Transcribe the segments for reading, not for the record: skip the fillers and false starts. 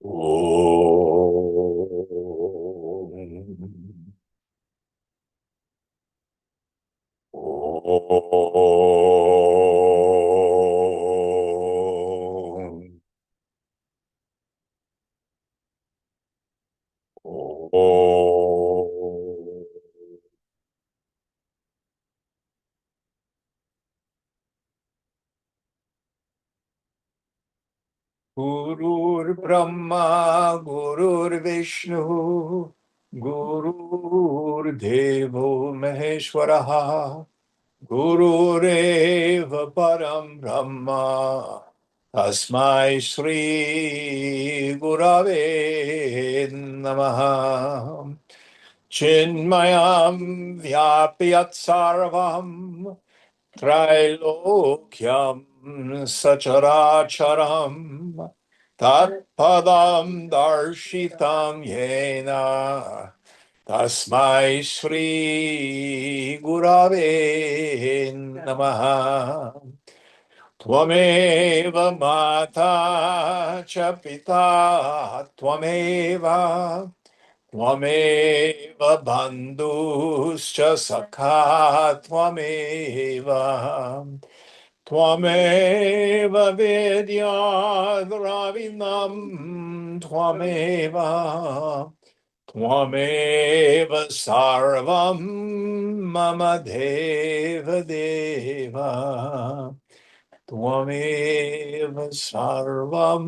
Om. Om. Om. Gurur Brahma, Gurur Vishnu, Gurur Devo Maheshwaraha, Gurureva Param Brahma, Tasmai Shri Gurave Namaha. Chinmayam Vyapyat Sarvam Trailokyam Sacharacharam Tatpadam Darshitam Yena Tasmai Shri Gurave Namaha. Tvameva Mata Cha Pita Tvameva Tvameva bandhuscha sakha tvameva Tvameva vidya dravinam Tvameva Tvameva sarvam mama deva deva Tvameva sarvam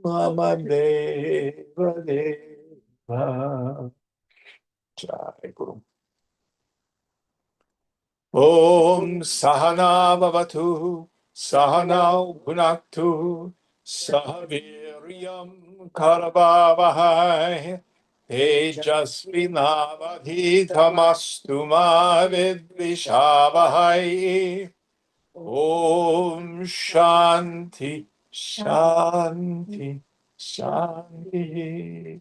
mama deva deva. Jai Guru. Om Sahana Bhavatu, Sahana Bhunaktu, Sahaviryam Karavavahai, Tejasvinavadhitamastu ma vidvishavahai. Om Shanti, Shanti, Shanti.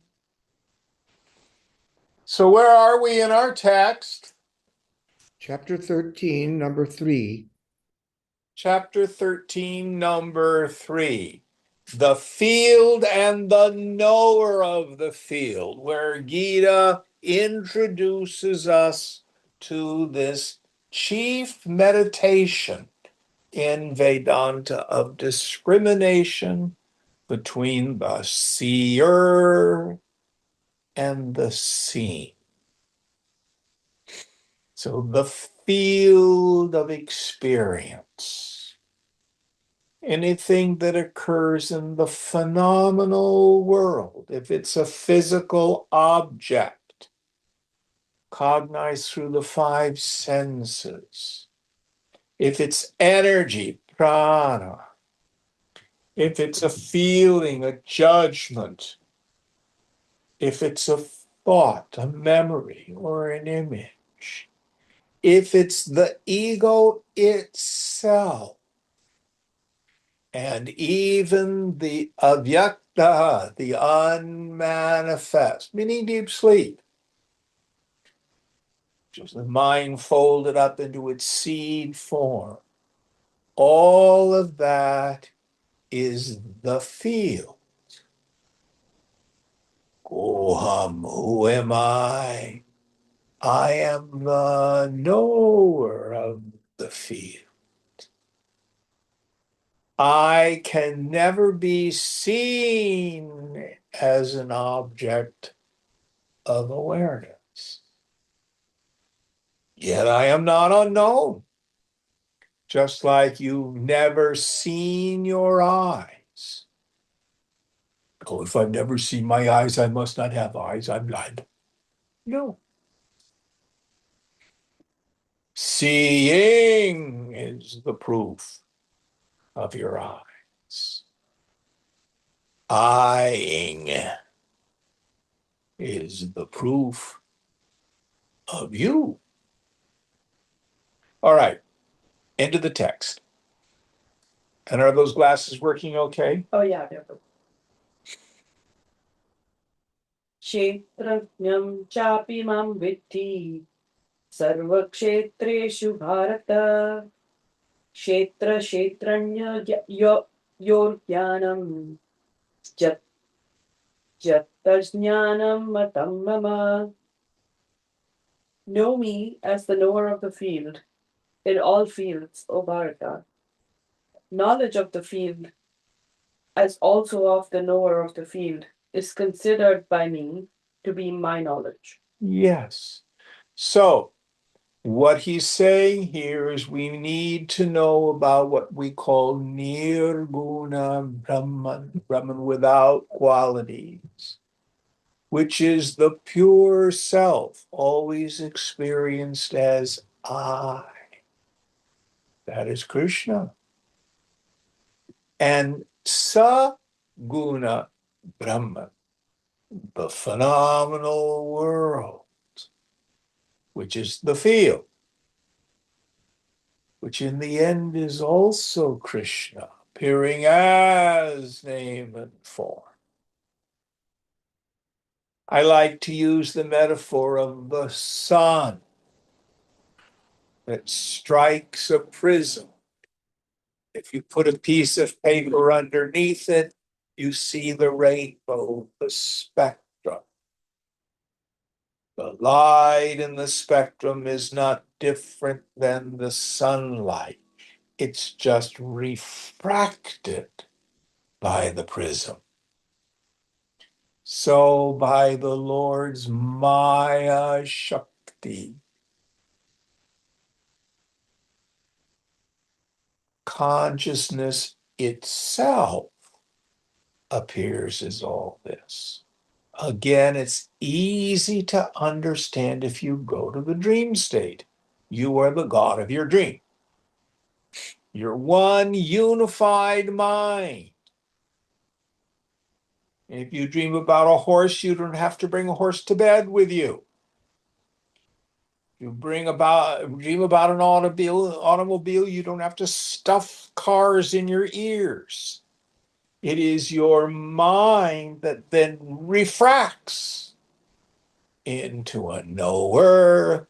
So where are we in our text? Chapter 13, number 3. Chapter 13, number 3. The field and the knower of the field, where Gita introduces us to this chief meditation in Vedanta of discrimination between the seer and the seen. So the field of experience, anything that occurs in the phenomenal world, if it's a physical object, cognized through the five senses, if it's energy, prana, if it's a feeling, a judgment, if it's a thought, a memory, or an image, if it's the ego itself, and even the avyakta, the unmanifest, meaning deep sleep, which is the mind folded up into its seed form, all of that is the field. Koham, who am I? I am the knower of the field. I can never be seen as an object of awareness. Yet I am not unknown. Just like you've never seen your eyes. Oh, if I've never seen my eyes, I must not have eyes. I'm blind. No. Seeing is the proof of your eyes. Eyeing is the proof of you. All right, into the text. And are those glasses working okay? Oh, yeah, definitely. Kshetrajnam chapi mam viddhi sarva kshetreshu bharata kshetra kshetranya yor jnanam Jnanam matam mama. Know me as the knower of the field, in all fields, O Bharata. Knowledge of the field, as also of the knower of the field, is considered by me to be my knowledge. Yes. So, what he's saying here is we need to know about what we call Nirguna Brahman, Brahman without qualities, which is the pure self, always experienced as I. That is Krishna. And Saguna Brahman, the phenomenal world, which is the field, which in the end is also Krishna, appearing as name and form. I like to use the metaphor of the sun that strikes a prism. If you put a piece of paper underneath it, you see the rainbow, the spectrum. The light in the spectrum is not different than the sunlight. It's just refracted by the prism. So by the Lord's Maya Shakti, consciousness itself appears as all this. Again, it's easy to understand if you go to the dream state. You are the God of your dream. You're one unified mind. If you dream about a horse, you don't have to bring a horse to bed with you. You dream about an automobile, you don't have to stuff cars in your ears. It is your mind that then refracts into a knower,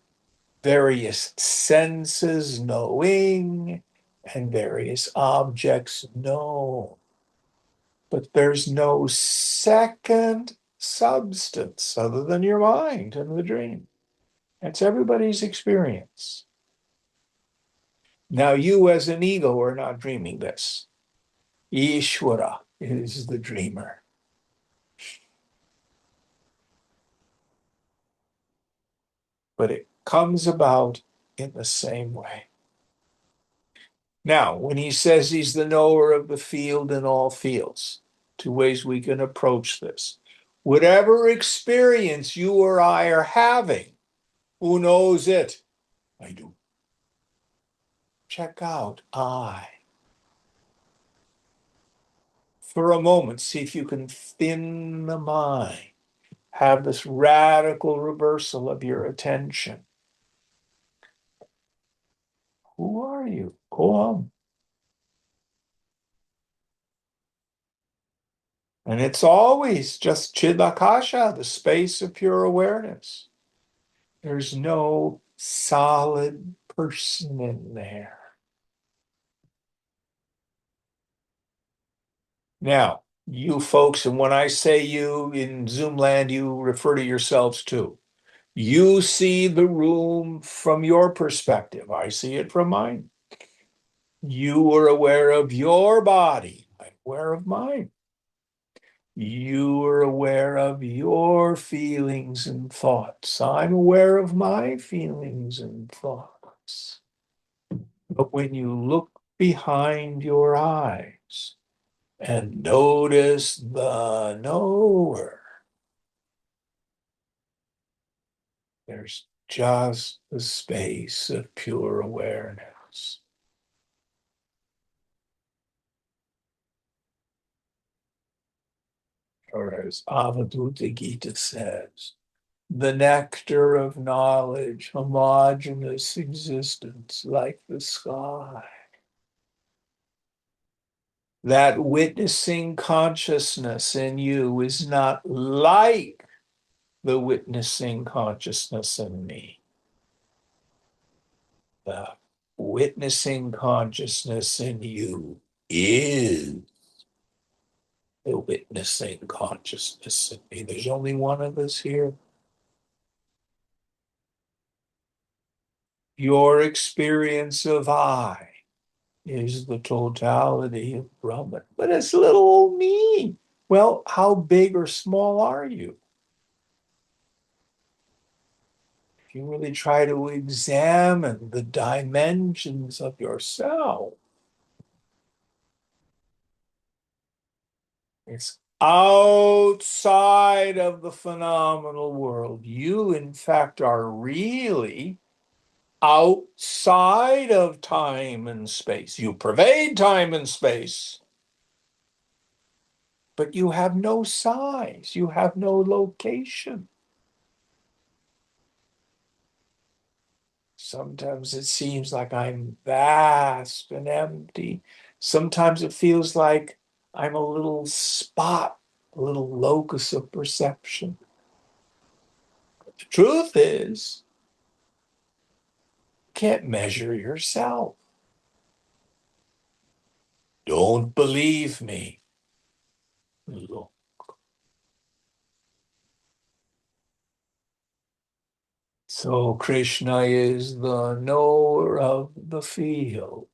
various senses knowing, and various objects known. But there's no second substance other than your mind and the dream. That's everybody's experience. Now, you as an ego are not dreaming this. Ishvara is the dreamer. But it comes about in the same way. Now, when he says he's the knower of the field in all fields, two ways we can approach this. Whatever experience you or I are having, who knows it? I do. Check out I. For a moment, see if you can thin the mind. Have this radical reversal of your attention. Who are you? Go on. And it's always just Chidakasha, the space of pure awareness. There's no solid person in there. Now, you folks, and when I say you in Zoom land, you refer to yourselves too. You see the room from your perspective. I see it from mine. You are aware of your body. I'm aware of mine. You are aware of your feelings and thoughts. I'm aware of my feelings and thoughts. But when you look behind your eyes and notice the knower, there's just the space of pure awareness. Or as Avadhuta Gita says, the nectar of knowledge, homogeneous existence like the sky. That witnessing consciousness in you is not like the witnessing consciousness in me. The witnessing consciousness in you is the witnessing consciousness in me. There's only one of us here. Your experience of I is the totality of Brahman. But it's little old me. Well, how big or small are you? If you really try to examine the dimensions of yourself, it's outside of the phenomenal world. You, in fact, are really outside of time and space. You pervade time and space, but you have no size. You have no location. Sometimes it seems like I'm vast and empty. Sometimes it feels like I'm a little spot, a little locus of perception. The truth is, you can't measure yourself. Don't believe me. Look. So Krishna is the knower of the field,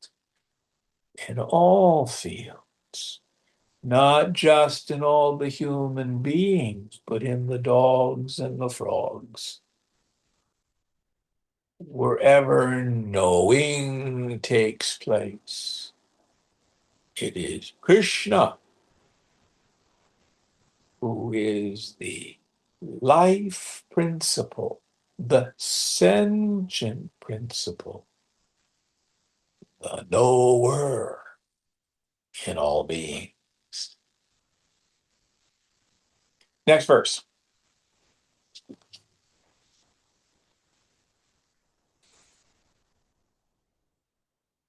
in all fields, not just in all the human beings, but in the dogs and the frogs. Wherever knowing takes place, it is Krishna who is the life principle, the sentient principle, the knower in all beings. Next verse.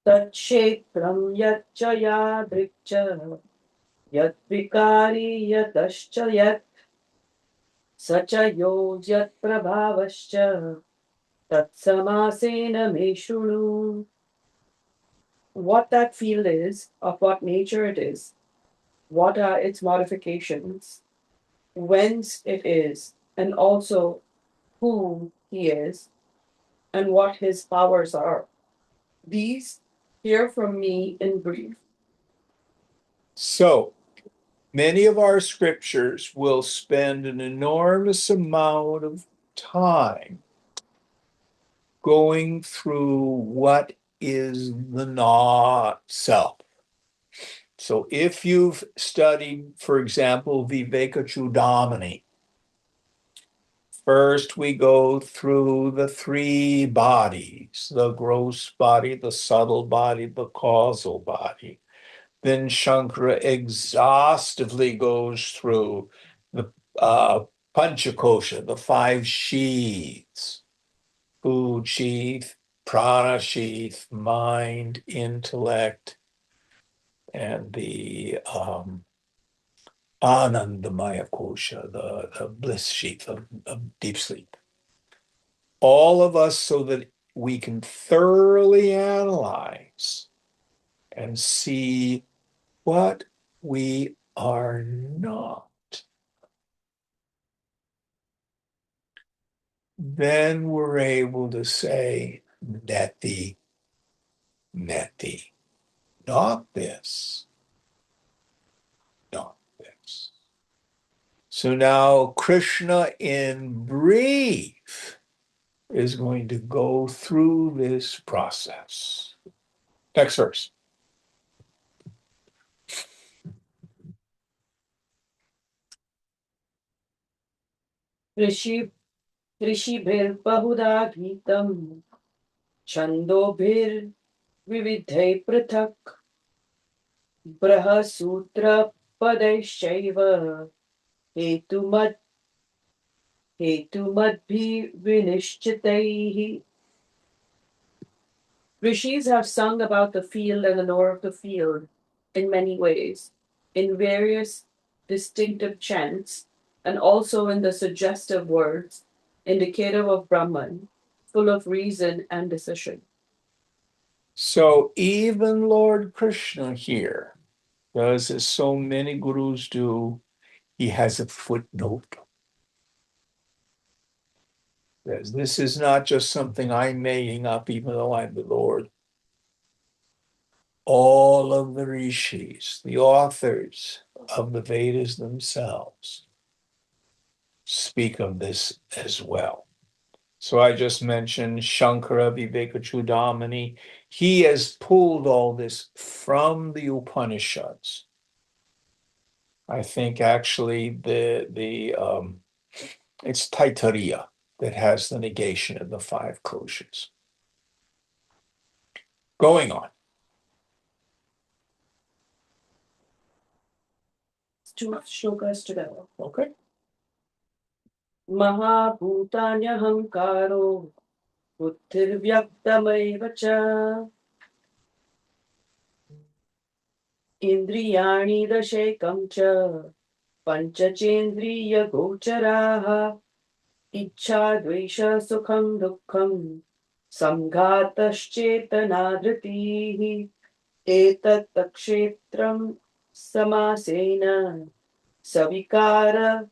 तच्छेत्रं यच्च यादृक् च यद्विकारी यतश्च यत् स च यो यत्प्रभावश्च तत्समासेन मे शृणु. What that field is, of what nature it is, what are its modifications, whence it is, and also who he is, and what his powers are. These hear from me in brief. So, many of our scriptures will spend an enormous amount of time going through what is the not self. So if you've studied, for example, Vivekachudamani, first we go through the three bodies, the gross body, the subtle body, the causal body. Then Shankara exhaustively goes through the Panchakosha, the five sheaths, food sheath, prana sheath, mind, intellect, and the Anandamaya kosha, the bliss sheath of deep sleep. All of us so that we can thoroughly analyze and see what we are not. Then we're able to say, neti, neti, not this, not this. So now Krishna in brief is going to go through this process. Next verse. ऋषिभिर्बहुधा गीतं छन्दोभिर्विविधैः पृथक् बृहसूत्रपदैश्चैव हेतुमद्भिः विनिश्चितैः. Rishis have sung about the field and the knower of the field in many ways, in various distinctive chants, and also in the suggestive words, indicative of Brahman, full of reason and decision. So even Lord Krishna here does as so many gurus do, he has a footnote. Says, this is not just something I'm making up, even though I'm the Lord. All of the rishis, the authors of the Vedas themselves, speak of this as well. So I just mentioned Shankara Vivekachudamani. He has pulled all this from the Upanishads. I think actually it's Taittiriya that has the negation of the five koshas. Going on. Two shlokas together. Okay. Mahabhutanyahangkaro buddhirvyaktamayva cha indriyani dashekam cha panchachendriya gocharaha ichha dvesha sukham dukkham samghataschetana etat takshetram samasena savikara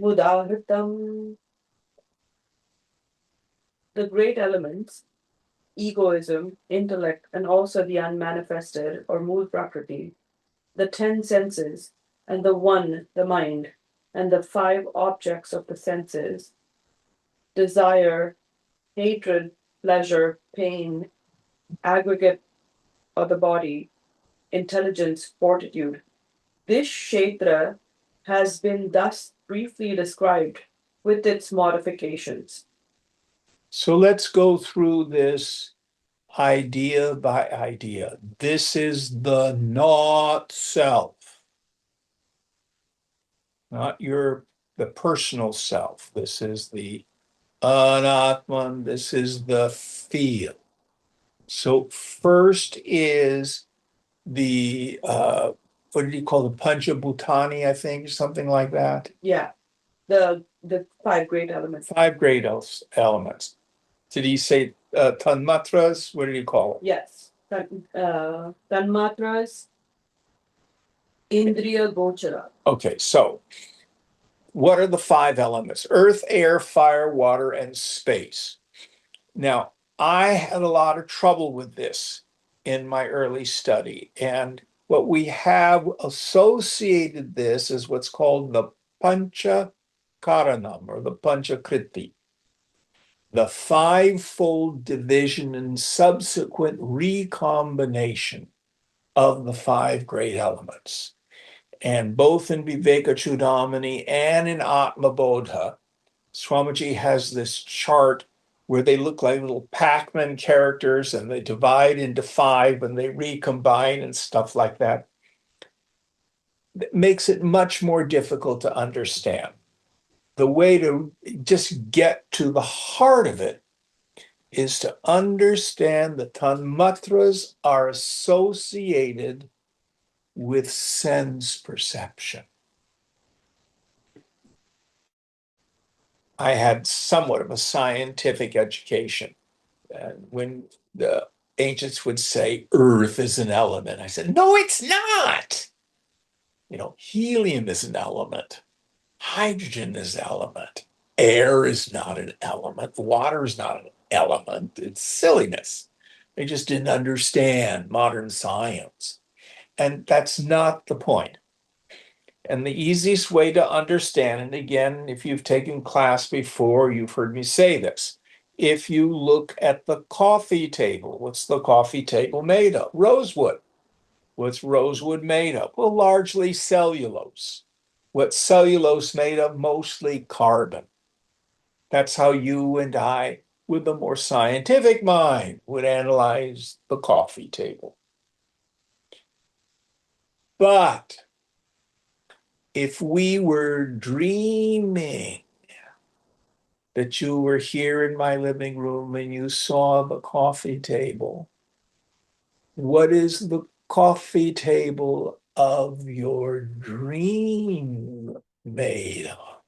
mudahritam. The great elements, egoism, intellect, and also the unmanifested or mool prakriti, the 10 senses, and the one, the mind, and the 5 objects of the senses, desire, hatred, pleasure, pain, aggregate of the body, intelligence, fortitude. This Kshetra has been thus briefly described with its modifications. So let's go through this idea by idea. This is the not self, not the personal self. This is the anatman. This is the field. So first is the what did he call the Panchabhutani, I think, something like that. Yeah, the 5 great elements. 5 great elements. Did he say tanmatras? What did he call it? Yes, tanmatras, indriya gochara. Okay, so what are the 5 elements? Earth, air, fire, water, and space. Now, I had a lot of trouble with this in my early study. And what we have associated this is what's called the Pancha Karanam or the Panchakriti, the 5-fold division and subsequent recombination of the 5 great elements. And both in Vivekachudamani and in Atmabodha, Swamiji has this chart where they look like little Pac-Man characters and they divide into 5 and they recombine and stuff like that. It makes it much more difficult to understand. The way to just get to the heart of it is to understand the tanmatras are associated with sense perception. I had somewhat of a scientific education. And when the ancients would say earth is an element, I said, no, it's not. Helium is an element. Hydrogen is an element. Air is not an element. Water is not an element. It's silliness. They just didn't understand modern science. And that's not the point. And the easiest way to understand, and again, if you've taken class before, you've heard me say this. If you look at the coffee table, what's the coffee table made of? Rosewood. What's rosewood made of? Well, largely cellulose. What's cellulose made of? Mostly carbon. That's how you and I, with a more scientific mind, would analyze the coffee table. But if we were dreaming that you were here in my living room and you saw the coffee table, what is the coffee table of your dream made of?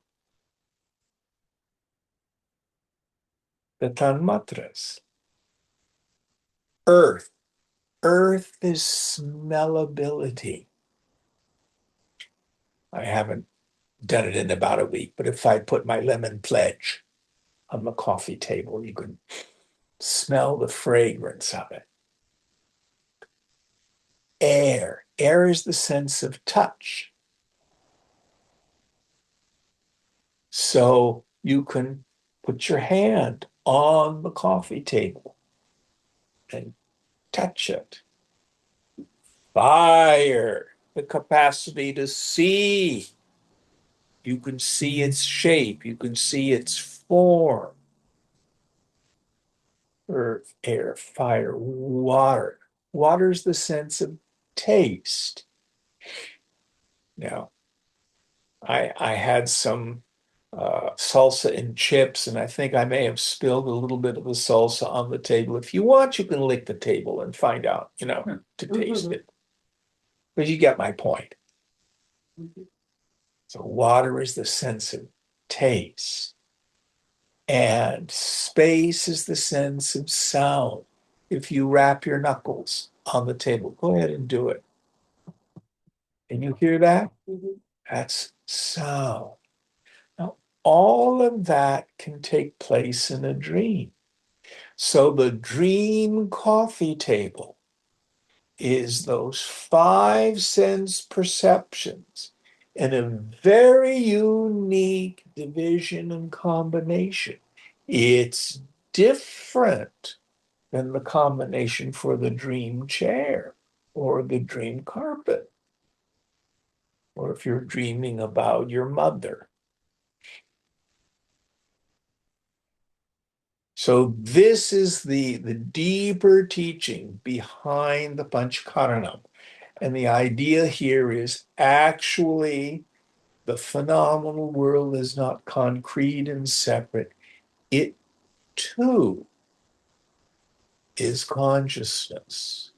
The tanmatras. Earth. Earth is smellability. I haven't done it in about a week, but if I put my lemon pledge on the coffee table, you can smell the fragrance of it. Air. Air is the sense of touch. So you can put your hand on the coffee table and touch it. Fire, the capacity to see. You can see its shape, you can see its form. Earth, air, fire, water. Water is the sense of taste. Now, I had some salsa and chips, and I think I may have spilled a little bit of the salsa on the table. If you want, you can lick the table and find out, to taste it. But you get my point. So water is the sense of taste, and space is the sense of sound. If you wrap your knuckles on the table, go ahead and do it. Can you hear that? That's sound. Now, all of that can take place in a dream. So the dream coffee table is those 5 sense perceptions in a very unique division and combination. It's different than the combination for the dream chair or the dream carpet, or if you're dreaming about your mother. So this is the deeper teaching behind the Panchkaranam. And the idea here is actually the phenomenal world is not concrete and separate. It too is consciousness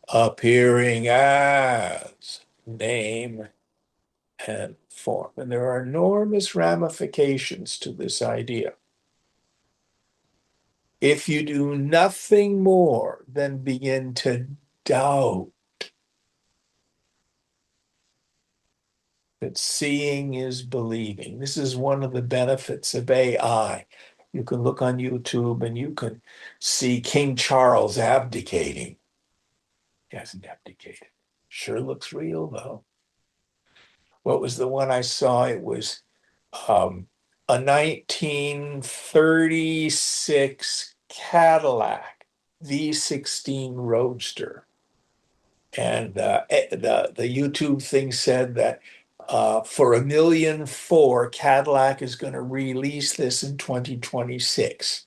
appearing as name and form. And there are enormous ramifications to this idea. If you do nothing more than begin to doubt that seeing is believing, this is one of the benefits of AI. You can look on YouTube and you can see King Charles abdicating. He hasn't abdicated. Sure looks real, though. What was the one I saw? It was a 1936 Cadillac V16 Roadster. And the YouTube thing said that for $1.4 million, Cadillac is going to release this in 2026,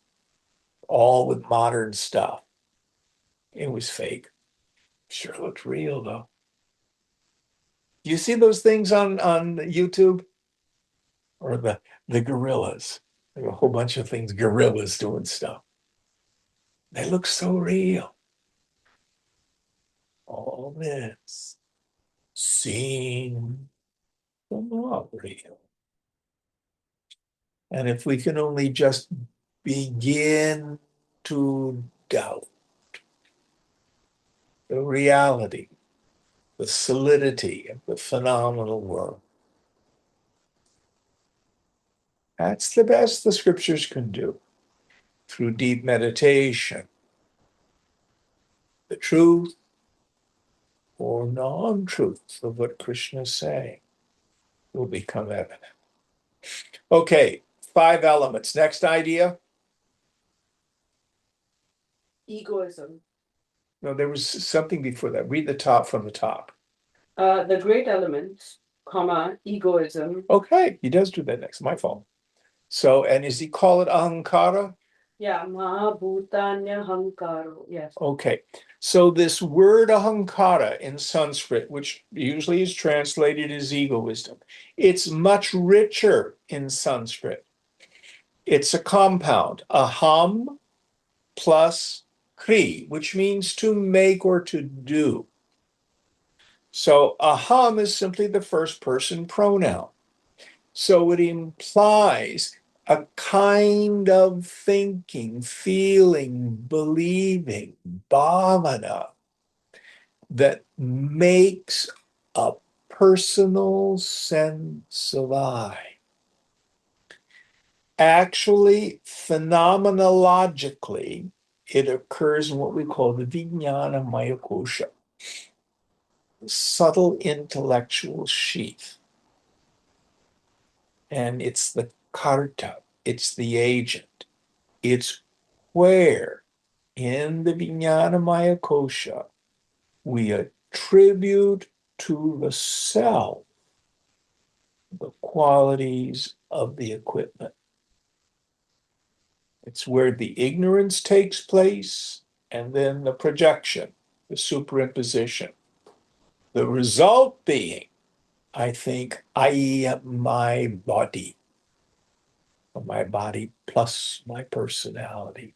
all with modern stuff. It was fake. Sure looked real, though. You see those things on YouTube? Or the gorillas? There are a whole bunch of things, gorillas doing stuff. They look so real. All this seen, but not real. And if we can only just begin to doubt the reality, the solidity of the phenomenal world, that's the best the scriptures can do through deep meditation. The truth or non-truth of what Krishna is saying will become evident. Okay, 5 elements. Next idea. Egoism. No, there was something before that. Read the top from the top. The great elements, egoism. Okay, he does do that next. My fault. So, and does he call it ahankara? Yeah, Mahabhutanya Hankaro. Yes. Okay, so this word ahankara in Sanskrit, which usually is translated as egoism, it's much richer in Sanskrit. It's a compound, aham plus kri, which means to make or to do. So aham is simply the first person pronoun. So it implies a kind of thinking, feeling, believing, bhavana that makes a personal sense of I. Actually, phenomenologically, it occurs in what we call the Vijnana Maya Kosha, the subtle intellectual sheath. And it's the karta, it's the agent. It's where in the Vijnana Maya Kosha we attribute to the self the qualities of the equipment. It's where the ignorance takes place and then the projection, the superimposition. The result being, I think, I am my body plus my personality.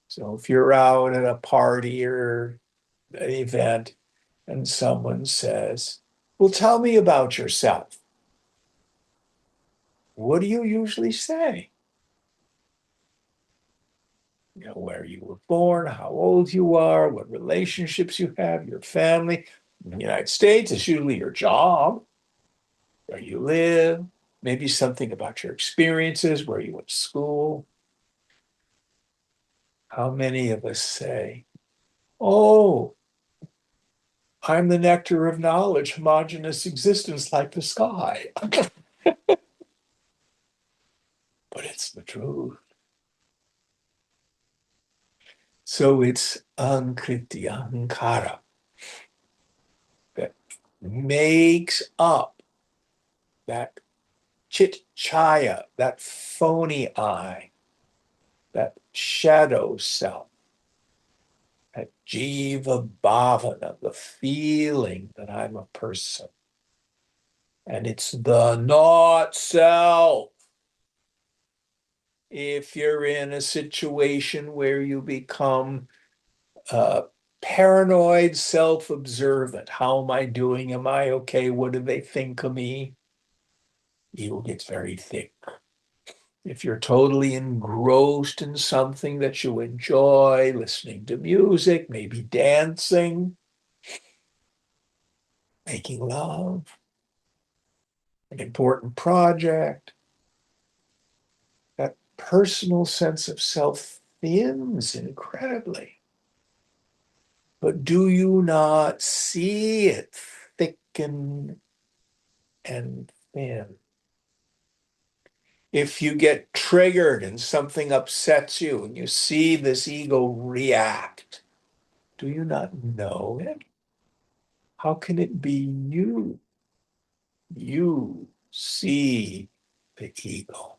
So if you're out at a party or an event and someone says, well, tell me about yourself. What do you usually say? You know, where you were born, how old you are, what relationships you have, your family. In the United States, it's usually your job, where you live, maybe something about your experiences, where you went to school. How many of us say, oh, I'm the nectar of knowledge, homogeneous existence like the sky. But it's the truth. So it's ankriti, ahankara, that makes up that chit chaya, that phony I, that shadow self, that jiva bhavana, the feeling that I'm a person. And it's the not self. If you're in a situation where you become paranoid, self-observant, how am I doing? Am I okay? What do they think of me? Ego gets very thick. If you're totally engrossed in something that you enjoy, listening to music, maybe dancing, making love, an important project, that personal sense of self thins incredibly. But do you not see it thicken and thin? If you get triggered and something upsets you and you see this ego react, do you not know it? How can it be you? You see the ego.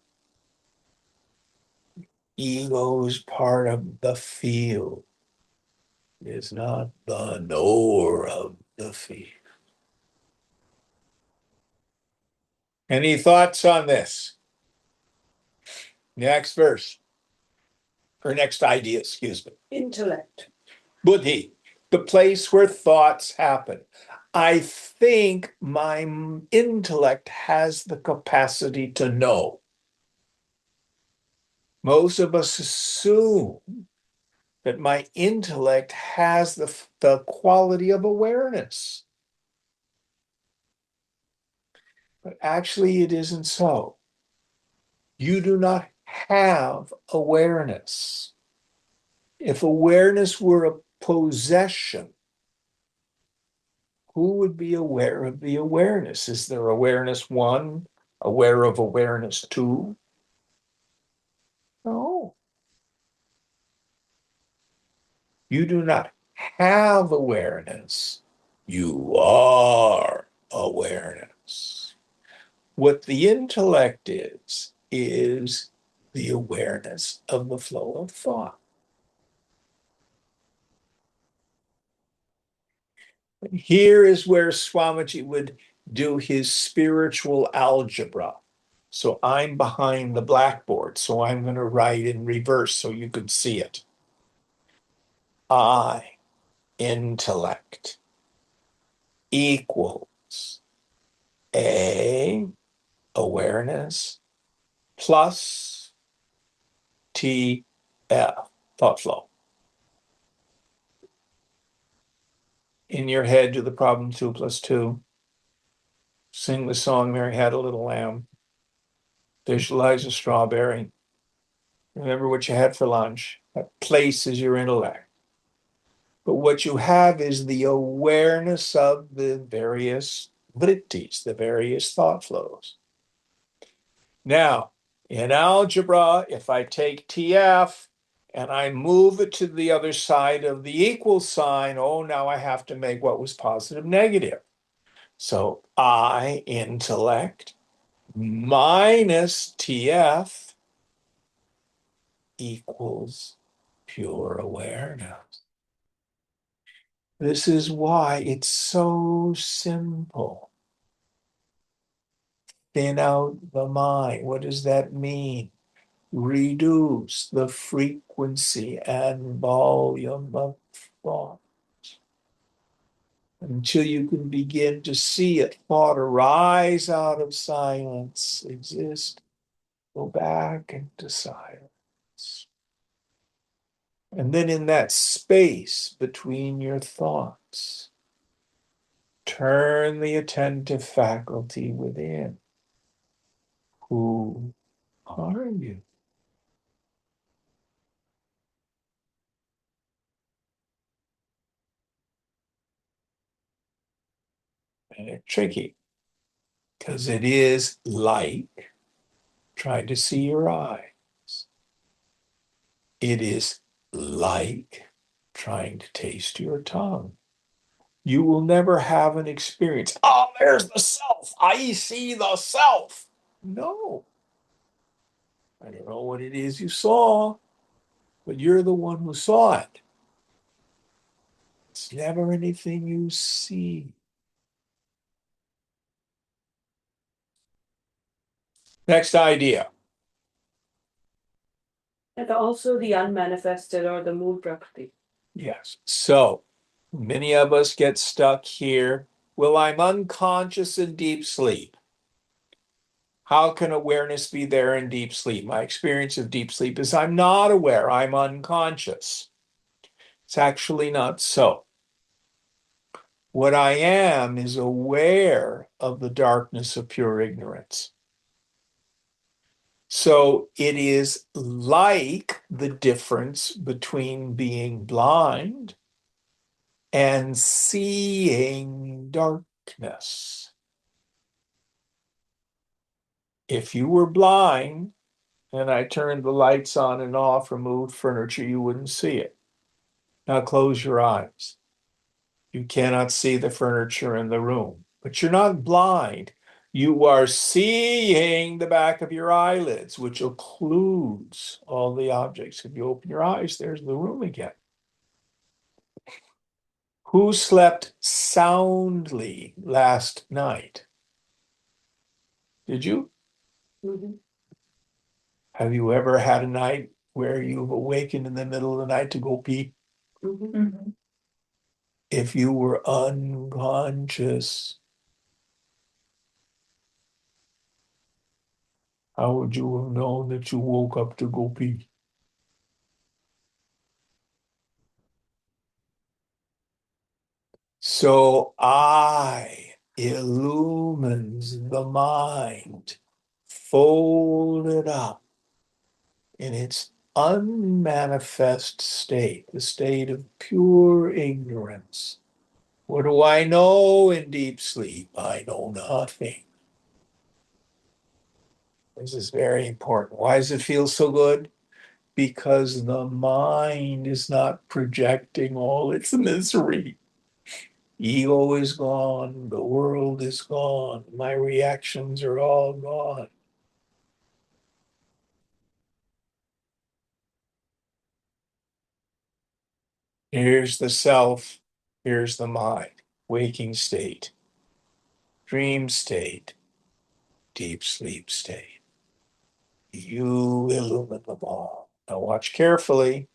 Ego is part of the field. It is not the knower of the field. Any thoughts on this? Next verse, or next idea, excuse me. Intellect. Buddhi, the place where thoughts happen. I think my intellect has the capacity to know. Most of us assume that my intellect has the quality of awareness. But actually, it isn't so. You do not have awareness. If awareness were a possession, who would be aware of the awareness? Is there awareness one, aware of awareness two? No. You do not have awareness. You are awareness. What the intellect is the awareness of the flow of thought. And here is where Swamiji would do his spiritual algebra. So I'm behind the blackboard, so I'm going to write in reverse so you could see it. I, intellect, equals A, awareness, plus TF, thought flow. In your head, do the problem 2 plus 2. Sing the song, Mary Had a Little Lamb. Visualize a strawberry. Remember what you had for lunch. That place is your intellect. But what you have is the awareness of the various vrittis, the various thought flows. Now, in algebra, if I take TF and I move it to the other side of the equal sign, oh, now I have to make what was positive negative. So I, intellect, minus TF equals pure awareness. This is why it's so simple. Thin out the mind. What does that mean? Reduce the frequency and volume of thought until you can begin to see it. Thought arise out of silence, exist, go back into silence. And then in that space between your thoughts, turn the attentive faculty within. Who are you? And it's tricky because it is like trying to see your eyes. It is like trying to taste your tongue. You will never have an experience. Oh, there's the self. I see the self. No. I don't know what it is you saw, but you're the one who saw it. It's never anything you see. Next idea. And also the unmanifested or the mood prakriti. Yes. So many of us get stuck here. Well, I'm unconscious in deep sleep. How can awareness be there in deep sleep? My experience of deep sleep is I'm not aware, I'm unconscious. It's actually not so. What I am is aware of the darkness of pure ignorance. So it is like the difference between being blind and seeing darkness. If you were blind and I turned the lights on and off, removed furniture, you wouldn't see it. Now close your eyes. You cannot see the furniture in the room, but you're not blind. You are seeing the back of your eyelids, which occludes all the objects. If you open your eyes, there's the room again. Who slept soundly last night? Did you? Mm-hmm. Have you ever had a night where you've awakened in the middle of the night to go pee? Mm-hmm. Mm-hmm. If you were unconscious, how would you have known that you woke up to go pee? So I illumines the mind, folded up in its unmanifest state, the state of pure ignorance. What do I know in deep sleep? I know nothing. This is very important. Why does it feel so good? Because the mind is not projecting all its misery. Ego is gone, the world is gone, my reactions are all gone. Here's the self, here's the mind, waking state, dream state, deep sleep state. You illumine them all. Now watch carefully.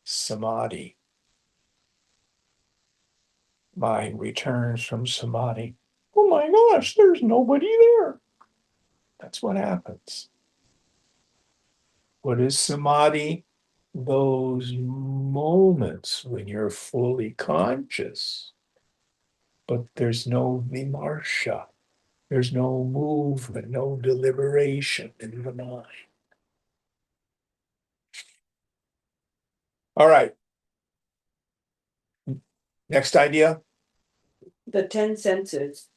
Samadhi. Mind returns from samadhi. Oh my gosh, there's nobody there. That's what happens. What is samadhi? Those moments when you're fully conscious, but there's no vimarsha. There's no movement, no deliberation in the mind. All right. Next idea. The 10 senses.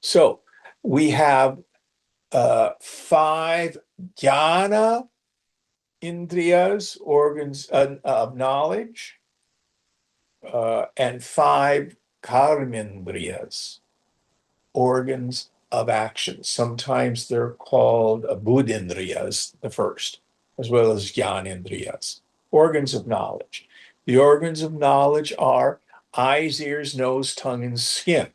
So we have 5 jnana indriyas, organs of knowledge, and 5 karmendriyas, organs of action. Sometimes they're called buddhindriyas, the first, as well as jnanendriyas, organs of knowledge. The organs of knowledge are eyes, ears, nose, tongue, and skin.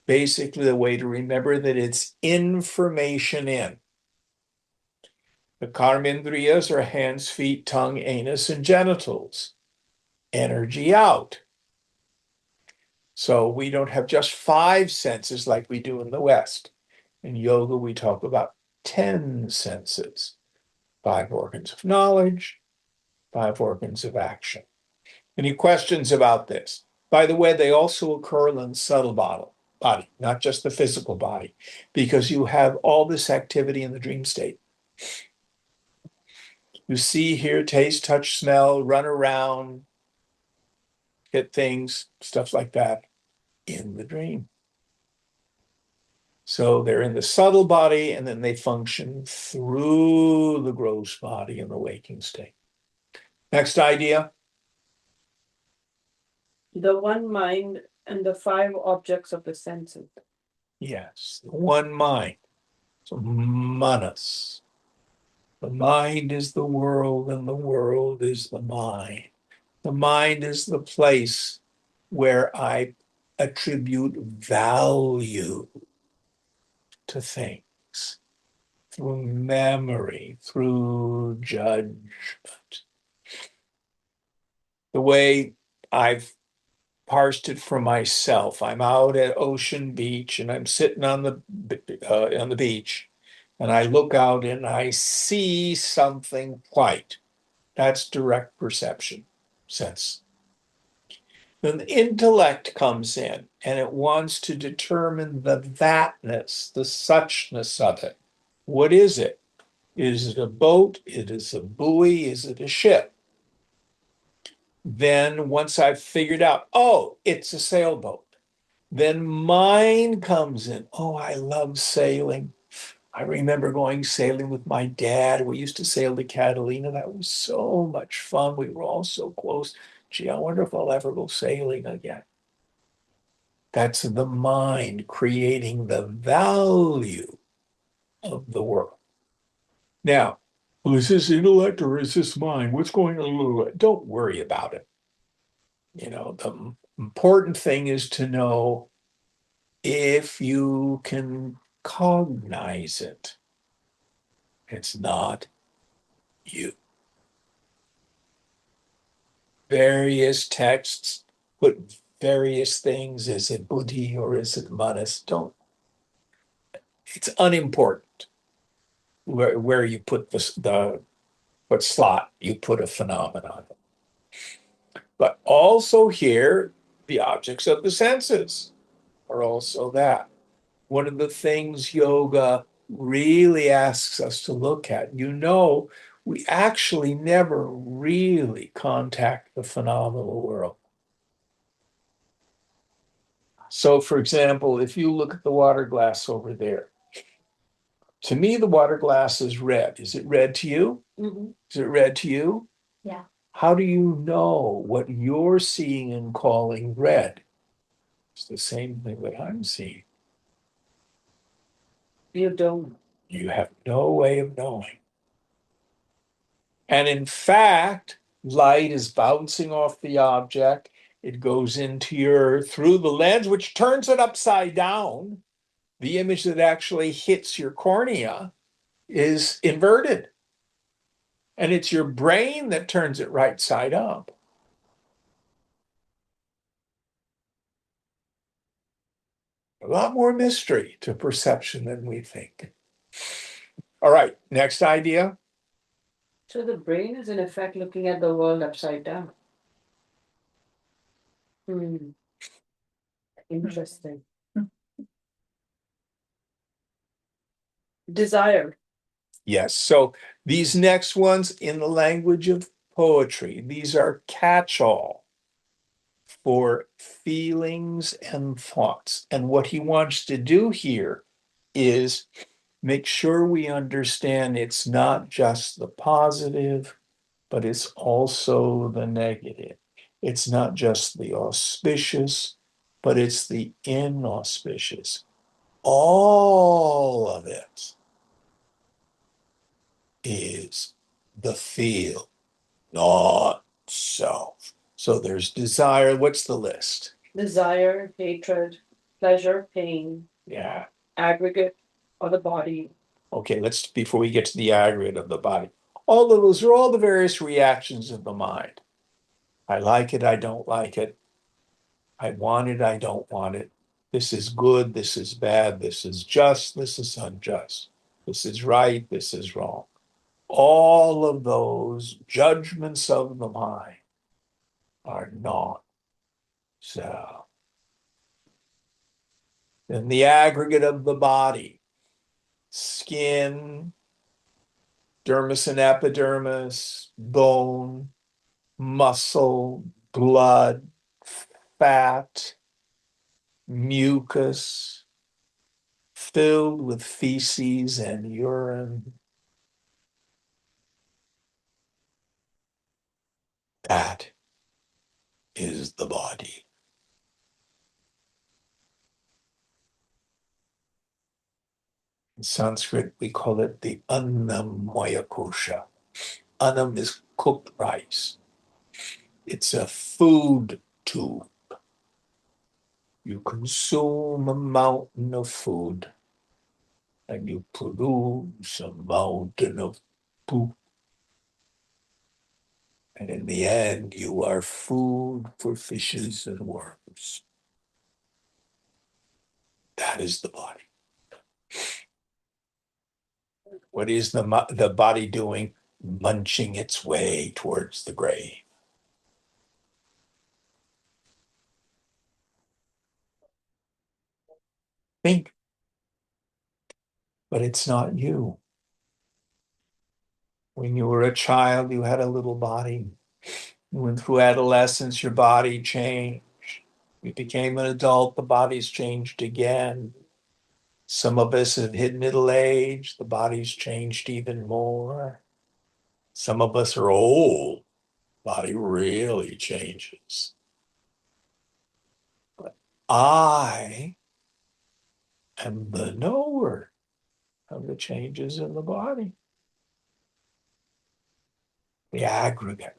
Basically, the way to remember that it's information in. The karmendriyas are hands, feet, tongue, anus, and genitals. Energy out. So we don't have just 5 senses like we do in the West. In yoga, we talk about 10 senses, 5 organs of knowledge, 5 organs of action. Any questions about this? By the way, they also occur in the subtle body, not just the physical body, because you have all this activity in the dream state. You see, hear, taste, touch, smell, run around, hit things, stuff like that in the dream. So they're in the subtle body and then they function through the gross body in the waking state. Next idea. The one mind and the 5 objects of the senses. Yes, one mind. So manas. The mind is the world and the world is the mind. The mind is the place where I attribute value to things through memory, through judgment. The way I've parsed it for myself, I'm out at Ocean Beach and I'm sitting on the beach, and I look out and I see something white. That's direct perception, sense. Then the intellect comes in and it wants to determine the thatness, the suchness of it. What is it? Is it a boat? Is it a buoy? Is it a ship? Then once I've figured out, oh, it's a sailboat, then mind comes in. Oh, I love sailing. I remember going sailing with my dad. We used to sail to Catalina. That was so much fun. We were all so close. Gee, I wonder if I'll ever go sailing again. That's the mind creating the value of the world. Now, well, is this intellect or is this mind? What's going on? Don't worry about it. The important thing is to know if you can cognize it. It's not you. Various texts put various things. Is it buddhi or is it manas? It's unimportant where you put what slot you put a phenomenon. But also here, the objects of the senses are also that. One of the things yoga really asks us to look at, we actually never really contact the phenomenal world. So, for example, if you look at the water glass over there, to me, the water glass is red. Is it red to you? Mhm. Is it red to you? Yeah. How do you know what you're seeing and calling red? It's the same thing that I'm seeing. You don't. You have no way of knowing. And in fact, light is bouncing off the object. It goes through the lens, which turns it upside down. The image that actually hits your cornea is inverted. And it's your brain that turns it right side up. A lot more mystery to perception than we think. All right, next idea. So the brain is in effect looking at the world upside down. Interesting. Desire. Yes. So these next ones in the language of poetry, these are catch-all for feelings and thoughts. And what he wants to do here is make sure we understand it's not just the positive, but it's also the negative. It's not just the auspicious, but it's the inauspicious. All of it is the feel, not self. So there's desire. What's the list? Desire, hatred, pleasure, pain, Yeah. aggregate of the body. Okay, let's, before we get to the aggregate of the body, all of those are all the various reactions of the mind. I like it, I don't like it. I want it, I don't want it. This is good, this is bad, this is just, this is unjust. This is right, this is wrong. All of those judgments of the mind are not so. Then the aggregate of the body, skin, dermis and epidermis, bone, muscle, blood, fat, mucus, filled with feces and urine. That is the body. In Sanskrit, we call it the Annamaya Kosha. Annam is cooked rice. It's a food tube. You consume a mountain of food and you produce a mountain of poop. And in the end, you are food for fishes and worms. That is the body. What is the body doing? Munching its way towards the grave. Think, but it's not you. When you were a child, you had a little body. You went through adolescence, your body changed. You became an adult, the body's changed again. Some of us have hit middle age, the body's changed even more. Some of us are old, body really changes. But I am the knower of the changes in the body, the aggregate.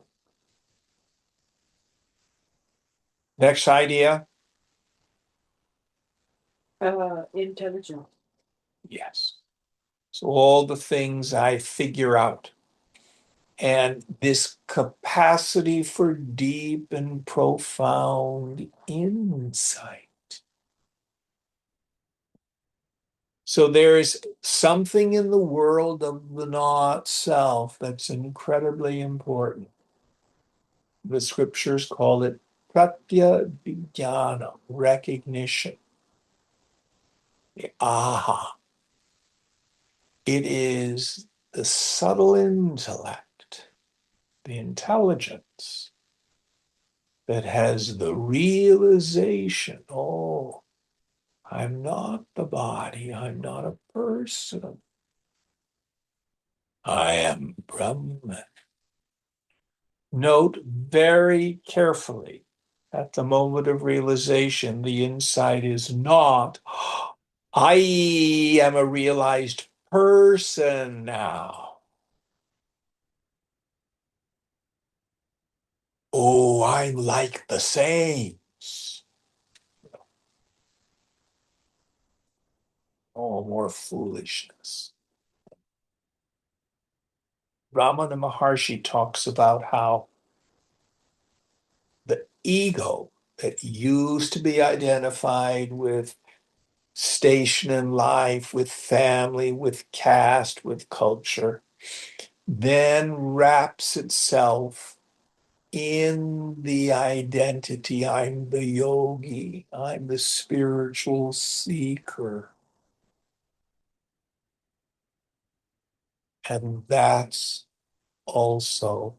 Next idea? Intelligence. Yes. So all the things I figure out. And this capacity for deep and profound insight. So there is something in the world of the not self that's incredibly important. The scriptures call it pratyabhijnana, recognition, the aha. It is the subtle intellect, the intelligence that has the realization, oh, I'm not the body, I'm not a person. I am Brahman. Note very carefully at the moment of realization, the insight is not, I am a realized person now. Oh, I'm like the saints. Oh, more foolishness. Ramana Maharshi talks about how the ego that used to be identified with station in life, with family, with caste, with culture, then wraps itself in the identity. I'm the yogi, I'm the spiritual seeker. And that's also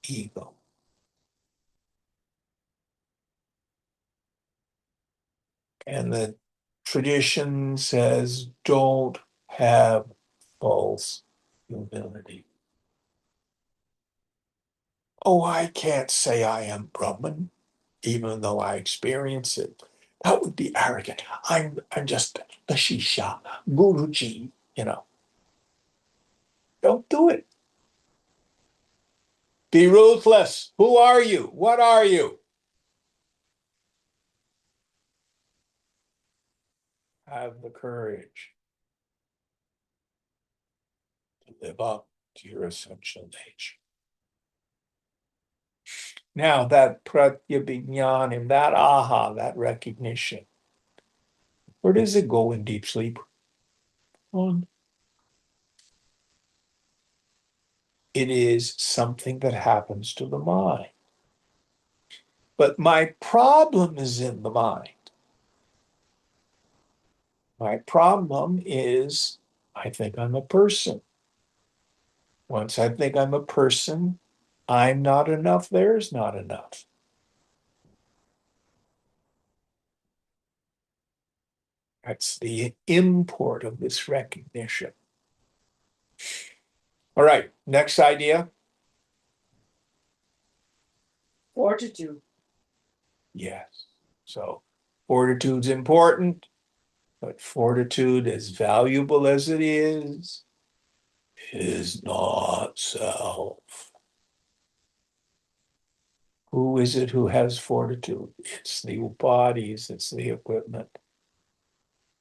ego. And the tradition says, don't have false humility. Oh, I can't say I am Brahman, even though I experience it. That would be arrogant. I'm just the Shisha, Guruji, Don't do it. Be ruthless. Who are you? What are you? Have the courage to live up to your essential nature. Now that pratyabhijnanim, that aha, that recognition, where does it go in deep sleep? On. It is something that happens to the mind. But my problem is in the mind. My problem is I think I'm a person. Once I think I'm a person, I'm not enough, there's not enough. That's the import of this recognition. All right, next idea. Fortitude. Yes. So fortitude's important, but fortitude, as valuable as it is not self. Who is it who has fortitude? It's the bodies, it's the equipment.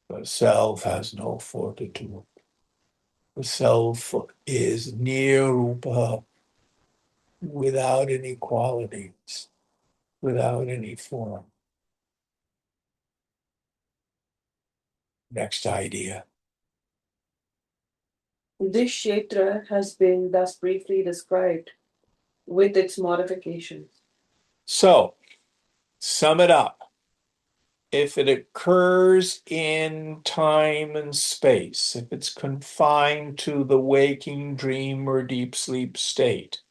The self has no fortitude. The self is nirupa, without any qualities, without any form. Next idea. This Kshetra has been thus briefly described with its modifications. So, sum it up. If it occurs in time and space, if it's confined to the waking, dream, or deep sleep state,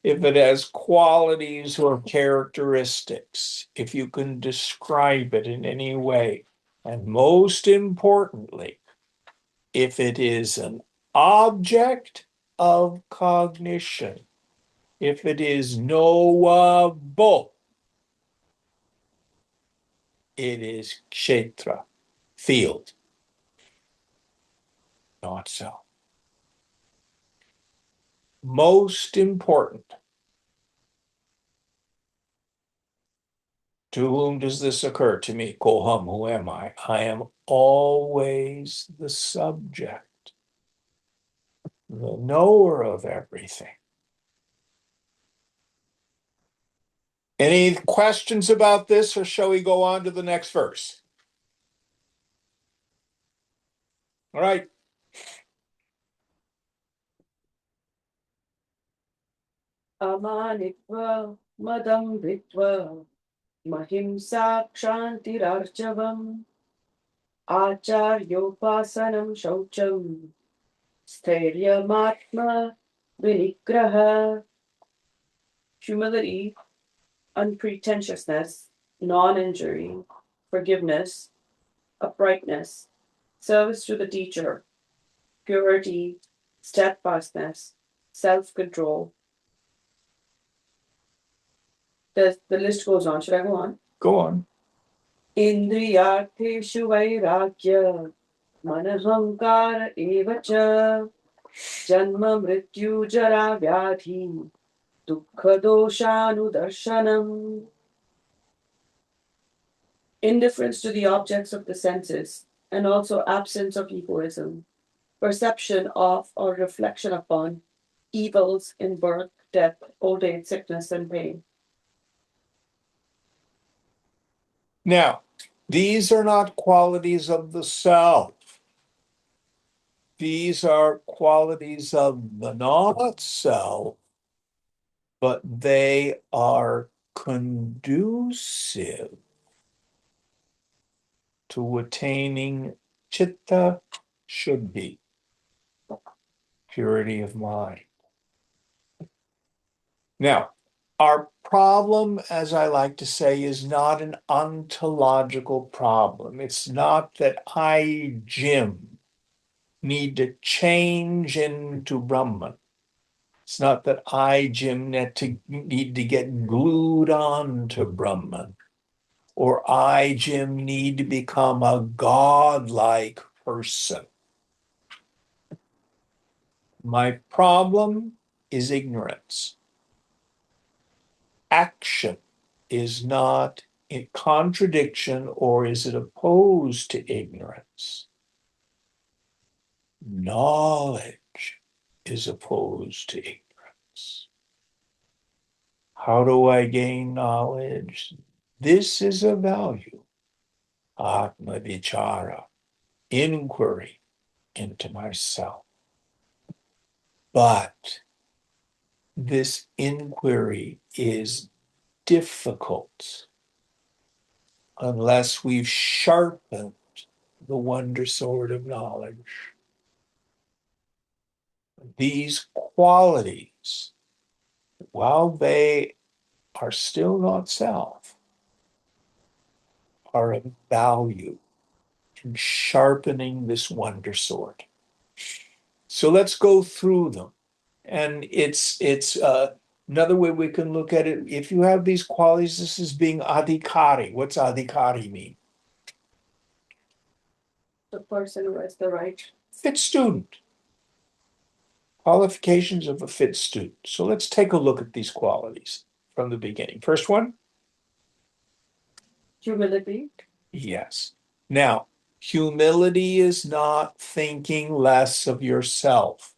if it has qualities or characteristics, if you can describe it in any way, and most importantly, if it is an object of cognition, if it is knowable, it is kshetra, field, not self. Most important. To whom does this occur? To me, Koham, who am I? I am always the subject, the knower of everything. Any questions about this, or shall we go on to the next verse? All right. Amanitva madam vitva mahimsa kshantirarjavam acharyopasanam shaucham sthairyamatma vinigraha. Humility, unpretentiousness, non-injury, forgiveness, uprightness, service to the teacher, purity, steadfastness, self-control. The list goes on. Should I go on? Go on. Indriyartheshu vairagya manahankara evacha janma mrityu jara vyadhi dukkha doshanudarshanam. Indifference to the objects of the senses, and also absence of egoism, perception of or reflection upon evils in birth, death, old age, sickness, and pain. Now, these are not qualities of the self. These are qualities of the not self, but they are conducive to attaining chitta shuddhi. purity of mind. Now, our problem, as I like to say, is not an ontological problem. It's not that I, Jim, need to change into Brahman. It's not that I, Jim, need to get glued on to Brahman, or I, Jim, need to become a godlike person. My problem is ignorance. Action is not in contradiction, or is it opposed to ignorance? Knowledge is opposed to ignorance. How do I gain knowledge? This is a value. Atma vichara, inquiry into myself. But this inquiry is difficult unless we've sharpened the wonder sword of knowledge. These qualities, while they are still not self, are of value in sharpening this wonder sword. So let's go through them. And it's another way we can look at it. If you have these qualities, this is being adhikari. What's adhikari mean? The person who has the right. Fit student. Qualifications of a fit student. So let's take a look at these qualities from the beginning. First one? Humility. Yes. Now, humility is not thinking less of yourself.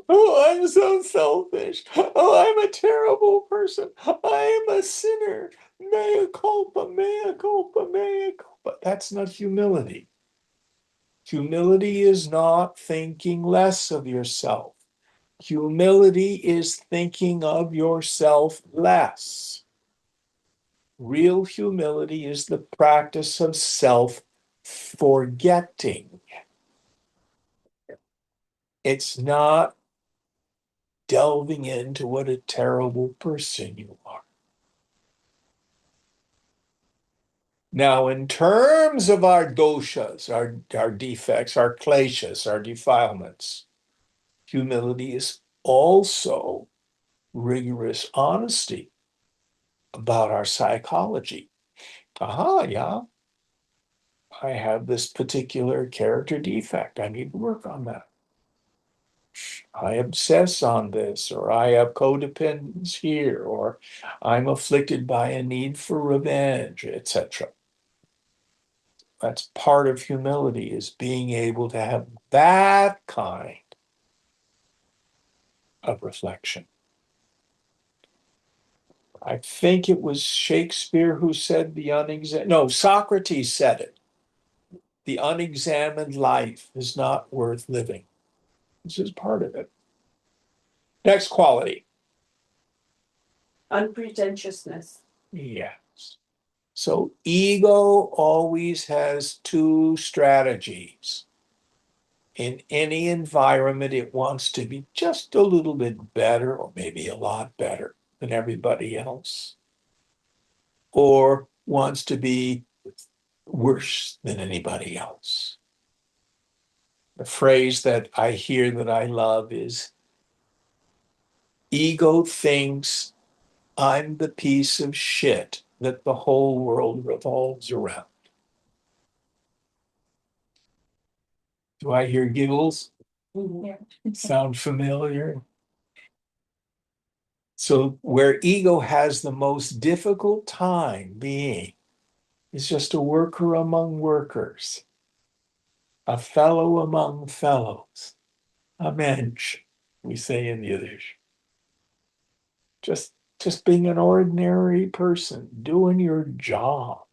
Oh, I'm so selfish. Oh, I'm a terrible person. I am a sinner. Mea culpa, mea culpa, mea culpa. That's not humility. Humility is not thinking less of yourself. Humility is thinking of yourself less. Real humility is the practice of self-forgetting. It's not delving into what a terrible person you are. Now, in terms of our doshas, our defects, our kleshas, our defilements, humility is also rigorous honesty about our psychology. Aha, yeah, I have this particular character defect. I need to work on that. I obsess on this, or I have codependence here, or I'm afflicted by a need for revenge, etc. That's part of humility, is being able to have that kind of reflection. I think it was Shakespeare who said Socrates said it. The unexamined life is not worth living. This is part of it. Next quality. Unpretentiousness. Yes. So ego always has two strategies. In any environment, it wants to be just a little bit better, or maybe a lot better than everybody else, or wants to be worse than anybody else. The phrase that I hear that I love is, ego thinks I'm the piece of shit that the whole world revolves around. Do I hear giggles? Yeah. Sound familiar? So where ego has the most difficult time being is just a worker among workers, a fellow among fellows, a mensch, we say in Yiddish. Just being an ordinary person, doing your job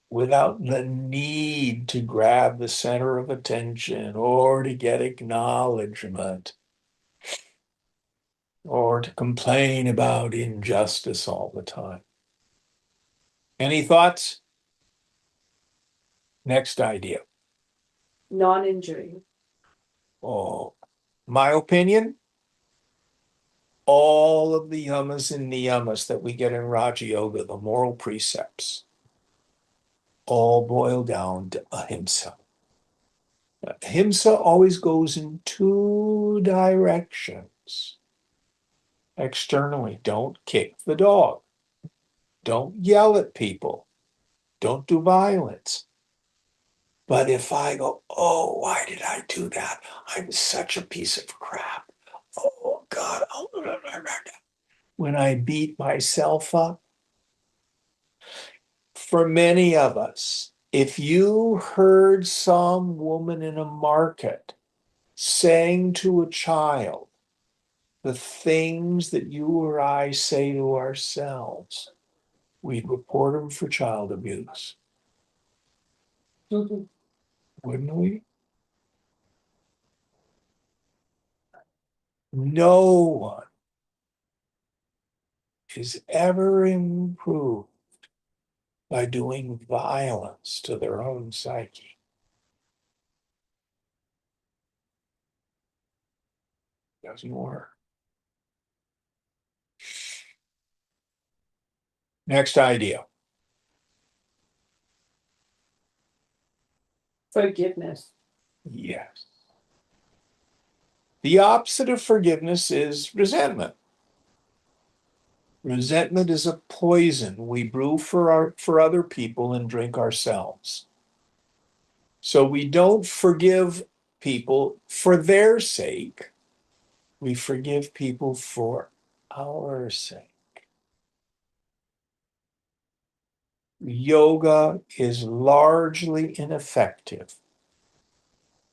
without the need to grab the center of attention or to get acknowledgement or to complain about injustice all the time. Any thoughts? Next idea. non-injury. Oh, my opinion, all of the yamas and niyamas that we get in Raja Yoga, the moral precepts, all boil down to ahimsa. Ahimsa always goes in two directions. Externally, don't kick the dog. Don't yell at people. Don't do violence. But if I go, oh, why did I do that? I'm such a piece of crap. Oh, God. When I beat myself up, for many of us, if you heard some woman in a market saying to a child the things that you or I say to ourselves, we'd report them for child abuse, Mhm. wouldn't we? No one is ever improved by doing violence to their own psyche. Doesn't work. Next idea. Forgiveness. Yes. The opposite of forgiveness is resentment. Resentment is a poison we brew for other people and drink ourselves. So we don't forgive people for their sake. We forgive people for our sake. Yoga is largely ineffective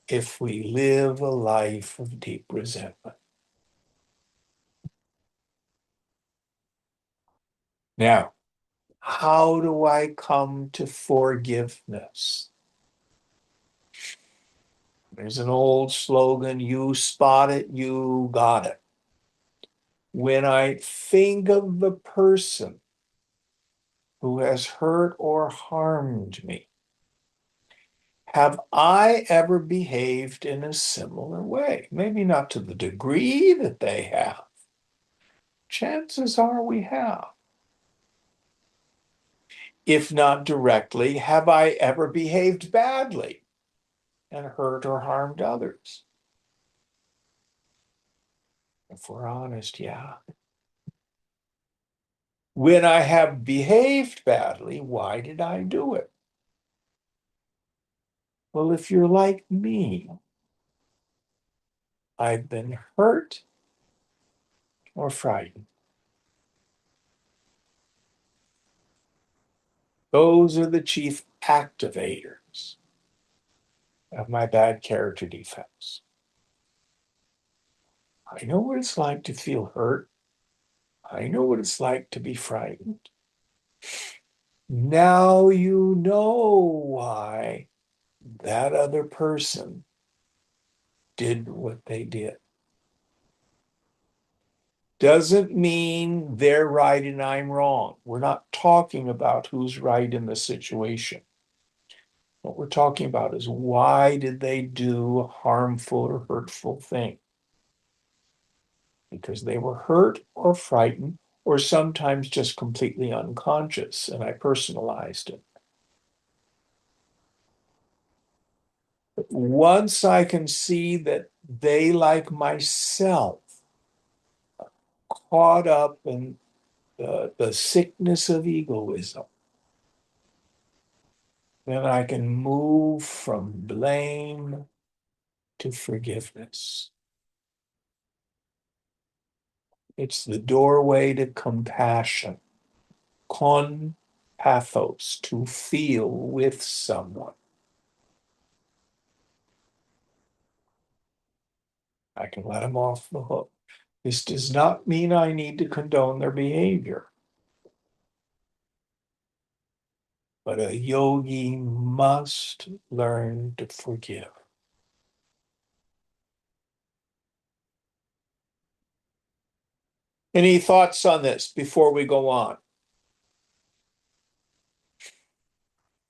if we live a life of deep resentment. Now, how do I come to forgiveness? There's an old slogan, you spot it, you got it. When I think of the person who has hurt or harmed me, have I ever behaved in a similar way? Maybe not to the degree that they have. Chances are we have. If not directly, have I ever behaved badly and hurt or harmed others? If we're honest, yeah. When I have behaved badly, why did I do it? Well, if you're like me, I've been hurt or frightened. Those are the chief activators of my bad character defects. I know what it's like to feel hurt. I know what it's like to be frightened. Now you know why that other person did what they did. Doesn't mean they're right and I'm wrong. We're not talking about who's right in the situation. What we're talking about is why did they do a harmful or hurtful thing? Because they were hurt or frightened, or sometimes just completely unconscious, and I personalized it. But once I can see that they, like myself, caught up in the sickness of egoism, then I can move from blame to forgiveness. It's the doorway to compassion, con pathos, to feel with someone. I can let them off the hook. This does not mean I need to condone their behavior, but a yogi must learn to forgive. Any thoughts on this before we go on?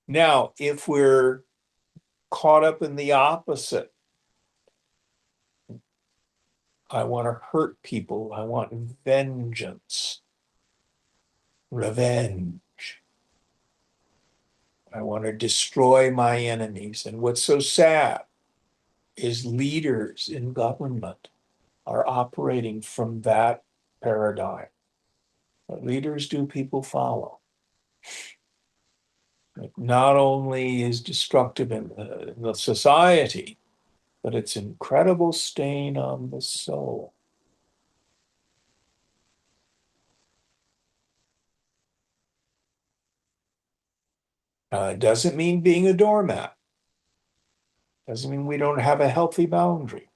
Now, if we're caught up in the opposite. I want to hurt people. I want vengeance, revenge. I want to destroy my enemies. And what's so sad is leaders in government are operating from that paradigm. What leaders do, people follow. It not only is destructive in the society, but it's an incredible stain on the soul. It doesn't mean being a doormat. Doesn't mean we don't have a healthy boundary.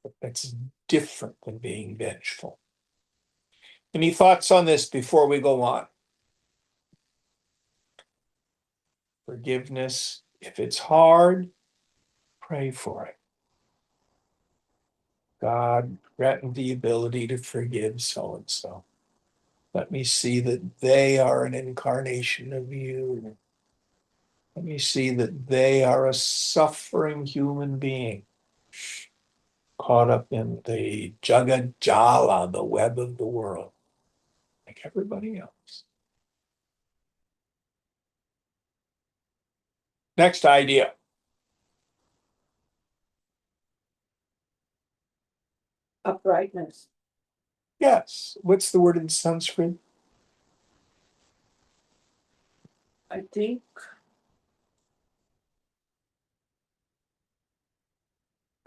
But that's different than being vengeful. Any thoughts on this before we go on? Forgiveness, if it's hard, pray for it. God, grant me the ability to forgive so-and-so. Let me see that they are an incarnation of you. Let me see that they are a suffering human being caught up in the Jagat Jala, the web of the world, like everybody else. Next idea. Uprightness. Yes. What's the word in Sanskrit? I think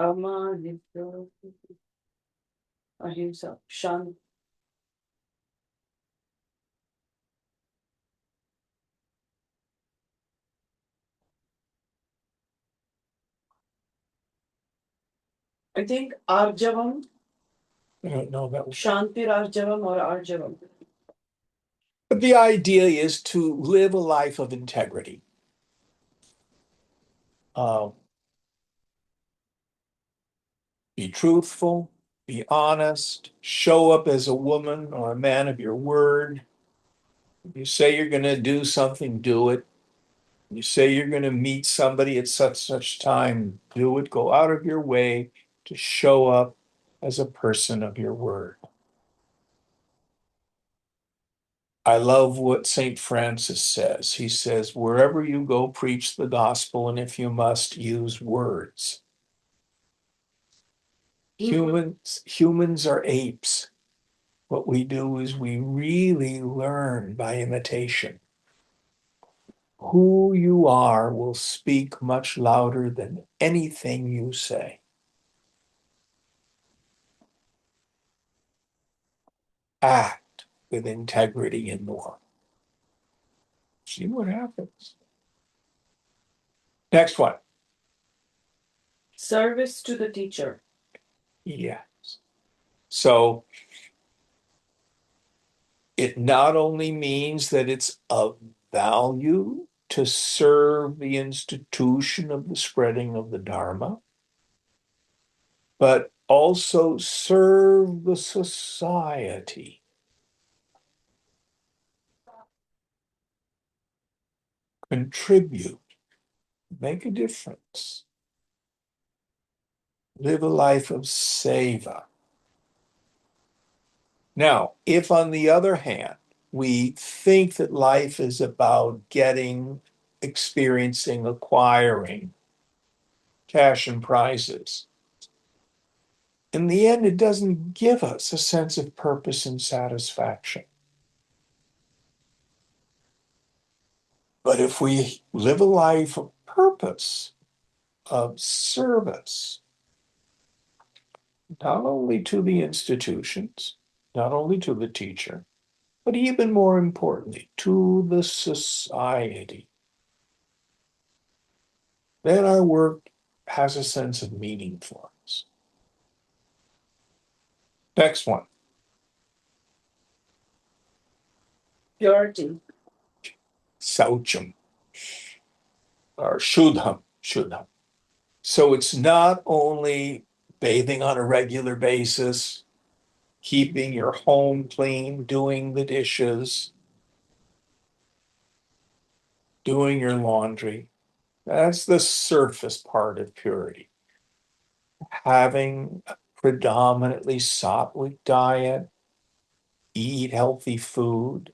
Ahimsa, Shan. I think Arjavam, I don't know that. Shantir Arjavam or Arjavam. But the idea is to live a life of integrity. Be truthful, be honest, show up as a woman or a man of your word. If you say you're going to do something, do it. You say you're going to meet somebody at such time, do it. Go out of your way to show up as a person of your word. I love what St. Francis says. He says, wherever you go, preach the gospel, and if you must, use words. Humans are apes. What we do is we really learn by imitation. Who you are will speak much louder than anything you say. Act with integrity in the world. See what happens. Next one. Service to the teacher. Yes. So it not only means that it's of value to serve the institution of the spreading of the Dharma, but also serve the society. Contribute, make a difference. Live a life of seva. Now, if on the other hand, we think that life is about getting, experiencing, acquiring cash and prizes, in the end, it doesn't give us a sense of purpose and satisfaction. But if we live a life of purpose, of service, not only to the institutions, not only to the teacher, but even more importantly, to the society, then our work has a sense of meaning for us. Next one. Purity. Saucham, or Shuddham. So it's not only bathing on a regular basis, keeping your home clean, doing the dishes, doing your laundry. That's the surface part of purity. Having a predominantly sattvic diet, eat healthy food.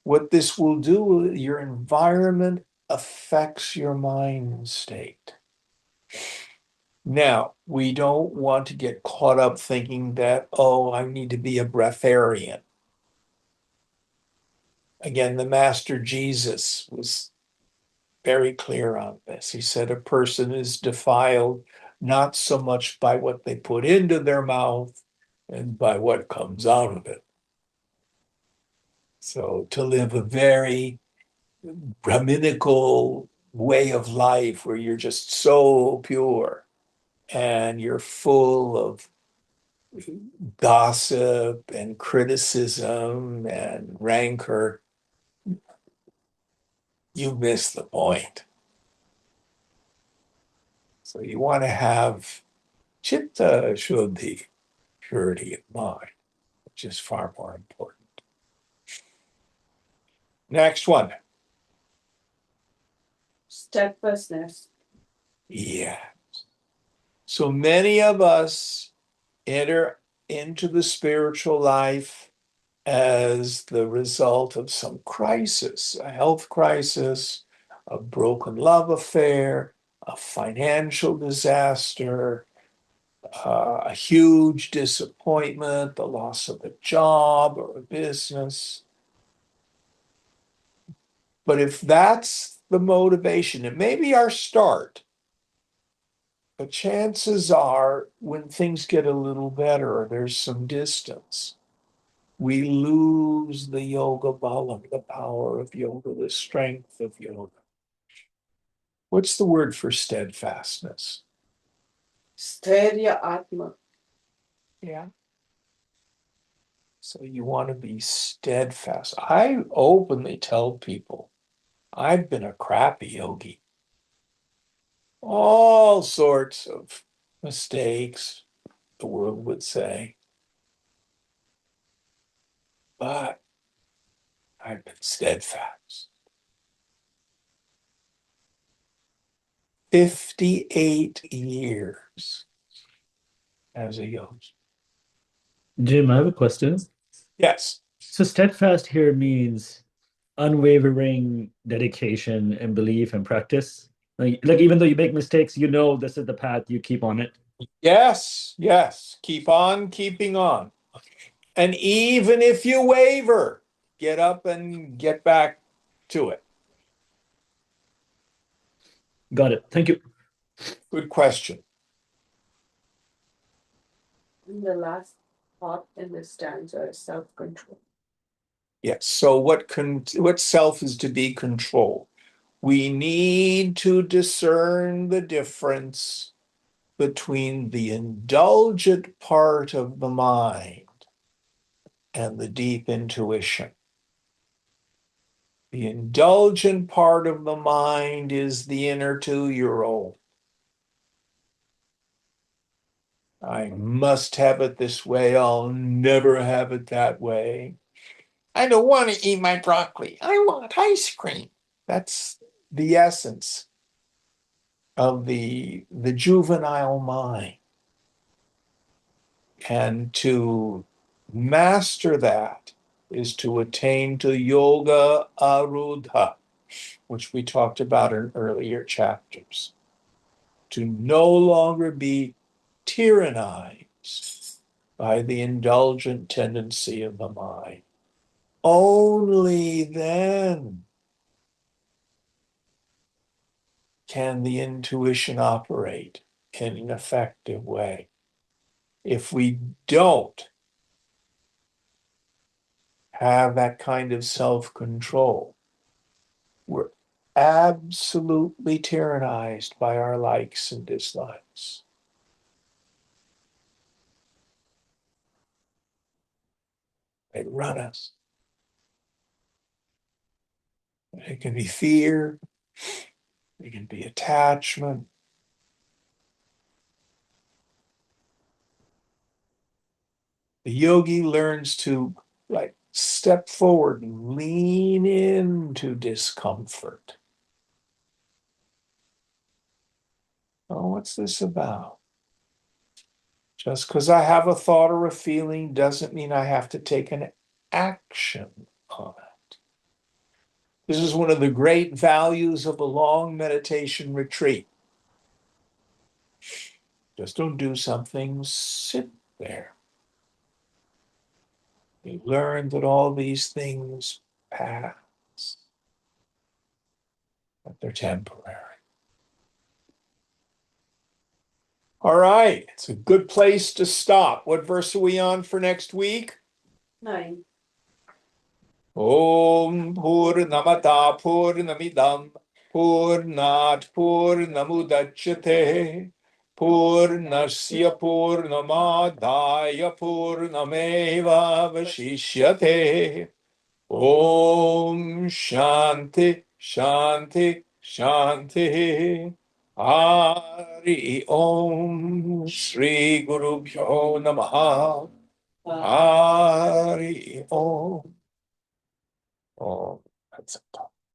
What this will do, your environment affects your mind state. Now, we don't want to get caught up thinking that, oh, I need to be a breatharian. Again, the Master Jesus was very clear on this. He said a person is defiled not so much by what they put into their mouth and by what comes out of it. So to live a very Brahminical way of life where you're just so pure and you're full of gossip and criticism and rancor, you miss the point. So you want to have Ch13, purity of mind, which is far more important. Next one. Steadfastness. Yeah. So many of us enter into the spiritual life as the result of some crisis, a health crisis, a broken love affair, a financial disaster, a huge disappointment, the loss of a job or a business. But if that's the motivation, it may be our start, but chances are when things get a little better or there's some distance, we lose the yoga balam, the power of yoga, the strength of yoga. What's the word for steadfastness? Sterya Atma. Yeah. So you want to be steadfast. I openly tell people I've been a crappy yogi. All sorts of mistakes, the world would say. But I've been steadfast. 58 years as a yogi. Jim, I have a question. Yes. So steadfast here means unwavering dedication and belief and practice. Like even though you make mistakes, you know this is the path, you keep on it. Yes. Yes. Keep on keeping on. And even if you waver, get up and get back to it. Got it. Thank you. Good question. And the last thought in this stanza is self-control. Yes. So what self is to be controlled? We need to discern the difference between the indulgent part of the mind and the deep intuition. The indulgent part of the mind is the inner 2-year-old. I must have it this way. I'll never have it that way. I don't want to eat my broccoli. I want ice cream. That's the essence of the juvenile mind. And to master that is to attain to yoga arudha, which we talked about in earlier chapters. To no longer be tyrannized by the indulgent tendency of the mind. Only then can the intuition operate in an effective way. If we don't have that kind of self-control, we're absolutely tyrannized by our likes and dislikes. They run us. It can be fear, it can be attachment. The yogi learns to like step forward and lean into discomfort. Oh, what's this about? Just because I have a thought or a feeling doesn't mean I have to take an action on it. This is one of the great values of a long meditation retreat. Just don't do something, sit there. You learn that all these things pass, but they're temporary. All right, it's a good place to stop. What verse are we on for next week? 9. Om Purnamata Purnamidam Purnat Purnamudachyate Purnasya Purnamadaya Purnameva Vashishyate. Om Shanti Shanti Shanti. Hari Om Shri Guru Bhyo Namaha. Hari